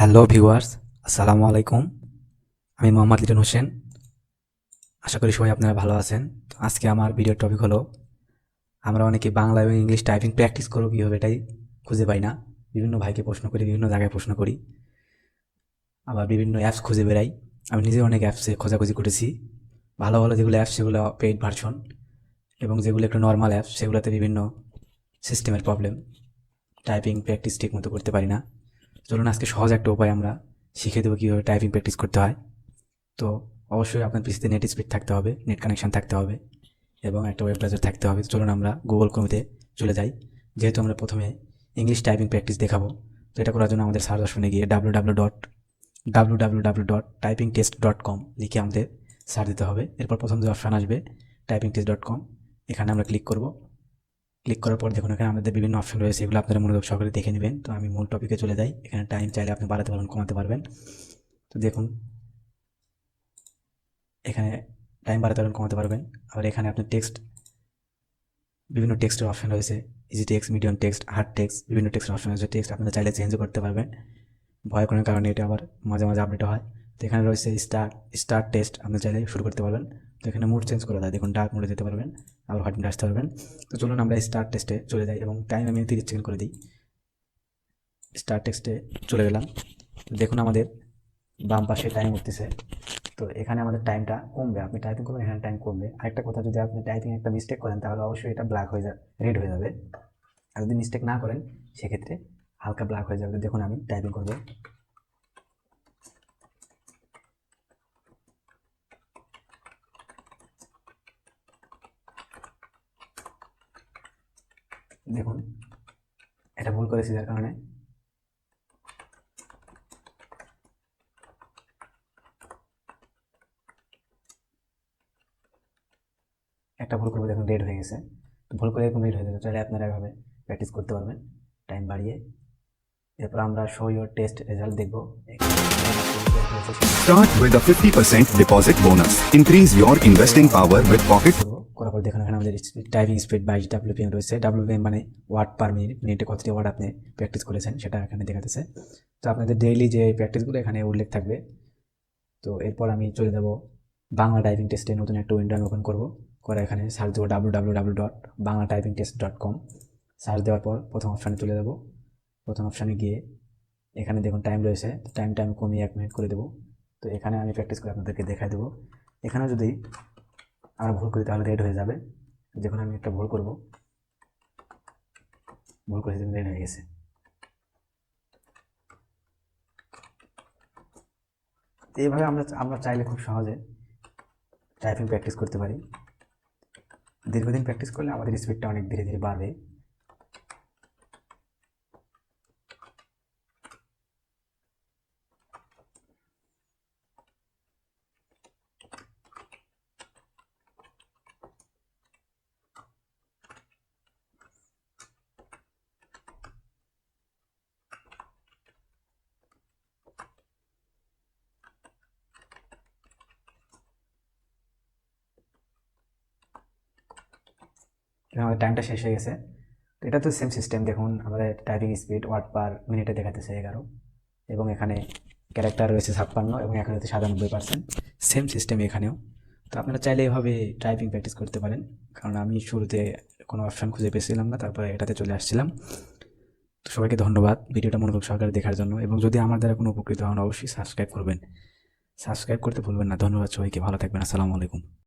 Hello viewers, আসসালামু আলাইকুম। আমি মোহাম্মদ লিটন হোসেন। আশা করি সবাই আপনারা ভালো আছেন। তো আজকে আমার ভিডিওর টপিক হলো, আমরা অনেকে বাংলা এবং ইংলিশ টাইপিং প্র্যাকটিস করবো কীভাবে, এটাই খুঁজে পাই না। বিভিন্ন ভাইকে প্রশ্ন করি, বিভিন্ন জায়গায় প্রশ্ন করি, আবার বিভিন্ন অ্যাপস খুঁজে বেড়াই। আমি নিজে অনেক অ্যাপসে খোঁজাখুঁজি করেছি। ভালো ভালো যেগুলো অ্যাপস সেগুলো পেইড ভার্সন, এবং যেগুলো একটু নর্মাল অ্যাপস সেগুলোতে বিভিন্ন সিস্টেমের প্রবলেম, টাইপিং প্র্যাকটিস ঠিক মতো করতে পারি না। চলুন আজকে সহজ একটা উপায় আমরা শিখে দেবো কীভাবে টাইপিং প্র্যাকটিস করতে হয়। তো অবশ্যই আপনার পিসিতে নেট স্পিড থাকতে হবে, নেট কানেকশন থাকতে হবে, এবং একটা ওয়েব ব্রাউজার থাকতে হবে। চলুন আমরা গুগল ক্রোমে চলে যাই। যেহেতু আমরা প্রথমে ইংলিশ টাইপিং প্র্যাকটিস দেখাবো, তো এটা করার জন্য আমাদের সার্চ অপশনে গিয়ে www.typingtest.com লিখে আমাদের সার্চ দিতে হবে। এরপর প্রথম যে অপশান আসবে typingtest.com, এখানে আমরা ক্লিক করব। ক্লিক করার পর দেখুন এখানে আমাদের বিভিন্ন অপশন রয়েছে, এগুলো আপনারা মনোযোগ সহকারে দেখে নেবেন। তো আমি মূল টপিকে চলে যাই। এখানে টাইম চাইলে আপনি বাড়াতে পারবেন, কমাতে পারবেন। তো দেখুন এখানে টাইম বাড়াতে পারবেন, কমাতে পারবেন। আবার এখানে আপনার টেক্সট, বিভিন্ন টেক্সটের অপশন রয়েছে, easy text, medium text, hard text, বিভিন্ন টেক্সটের অপশন রয়েছে। টেক্সট আপনারা চাইলে চেঞ্জও করতে পারবেন, ভয় করার কারণে এটা আবার মাঝে মাঝে আপডেট হয়। তো এখানে রয়েছে স্টার্ট টেক্সট, আপনি চাইলে শুরু করতে পারবেন। তো এখানে মুড চেঞ্জ করা যায়, দেখুন ডার্ক মোডে যেতে পারবেন, আবার হোয়াইট মোডে আসতে পারবেন। তো চলুন আমরা স্টার্ট টেক্সটে চলে যাই, এবং টাইম আমি 30 সেকেন্ড করে দিই। স্টার্ট টেক্সটে চলে গেলাম। দেখুন আমাদের বাম পাশে টাইম উঠতেছে। তো এখানে আমাদের টাইমটা কমবে, আপনি টাইপিং করবেন, এখানে টাইম কমবে। আরেকটা কথা, যদি আপনি টাইপিং একটা মিস্টেক করেন তাহলে অবশ্যই এটা ব্ল্যাক হয়ে যাবে, রেড হয়ে যাবে। আর যদি মিস্টেক না করেন সেক্ষেত্রে হালকা ব্ল্যাক হয়ে যাবে। দেখুন আমি টাইপিং করব, দেখুন এটা ভুল করেছি যার কারণে একটা ভুল করবো, দেখুন রেড হয়ে গেছে। ভুল করে এরকম রেড হয়ে যাবে। তাহলে আপনারা এভাবে প্র্যাকটিস করতে পারবেন টাইম বাড়িয়ে। এরপর আমরা শো ইউর টেস্ট রেজাল্ট দেখবো। Start with a 50% deposit bonus. Increase your investing power with Pocket. করার পর দেখুন এখানে আমাদের টাইপিং স্পিড 22 WPM রয়েছে। WPM মানে ওয়ার্ড পার মিনিট, মিনিটে কতটি ওয়ার্ড আপনি প্র্যাকটিস করেছেন সেটা এখানে দেখাতেছে। তো আপনাদের ডেইলি যে প্র্যাকটিসগুলো এখানে উল্লেখ থাকবে। তো এরপর আমি চলে যাব বাংলা টাইপিং টেস্টে, নতুন একটা উইন্ডো আমি ওপেন করবো। করে এখানে সার্চ দেবো www.banglatypingtest.com। সার্চ দেওয়ার পর প্রথম অপশানে চলে যাব। প্রথম অপশানে গিয়ে এখানে দেখুন টাইম রয়েছে, টাইমটা আমি কমিয়ে 1 মিনিট করে দেবো। তো এখানে আমি প্র্যাকটিস করে আপনাদেরকে দেখাই দেবো। এখানে যদি আমরা ভুল করি তাহলে রেড হয়ে যাবে। যখন আমি একটা ভুল করব, ভুল করে রেড হয়ে গেছে। এইভাবে আমরা চাইলে খুব সহজে টাইপিং প্র্যাকটিস করতে পারি। দীর্ঘদিন প্র্যাকটিস করলে আমাদের স্পিডটা অনেক ধীরে ধীরে বাড়বে। আমাদের টাইমটা শেষ হয়ে গেছে। তো এটা তো সেম সিস্টেম, দেখুন আমাদের টাইপিং স্পিড ওয়ার্ড পার মিনিটে দেখাতেছে 11, এবং এখানে ক্যারেক্টার রয়েছে 56, এবং এখানে হচ্ছে 97%। সেম সিস্টেম এখানেও। তো আপনারা চাইলে এভাবে টাইপিং প্র্যাকটিস করতে পারেন, কারণ আমি শুরুতে কোনো অপশান খুঁজে পেয়েছিলাম না, তারপরে এটাতে চলে আসছিলাম। তো সবাইকে ধন্যবাদ ভিডিওটা মনোযোগ সহকারে দেখার জন্য, এবং যদি আমার দ্বারা কোনো উপকৃত হন অবশ্যই সাবস্ক্রাইব করবেন, সাবস্ক্রাইব করতে ভুলবেন না। ধন্যবাদ সবাইকে, ভালো থাকবেন, আসসালামু আলাইকুম।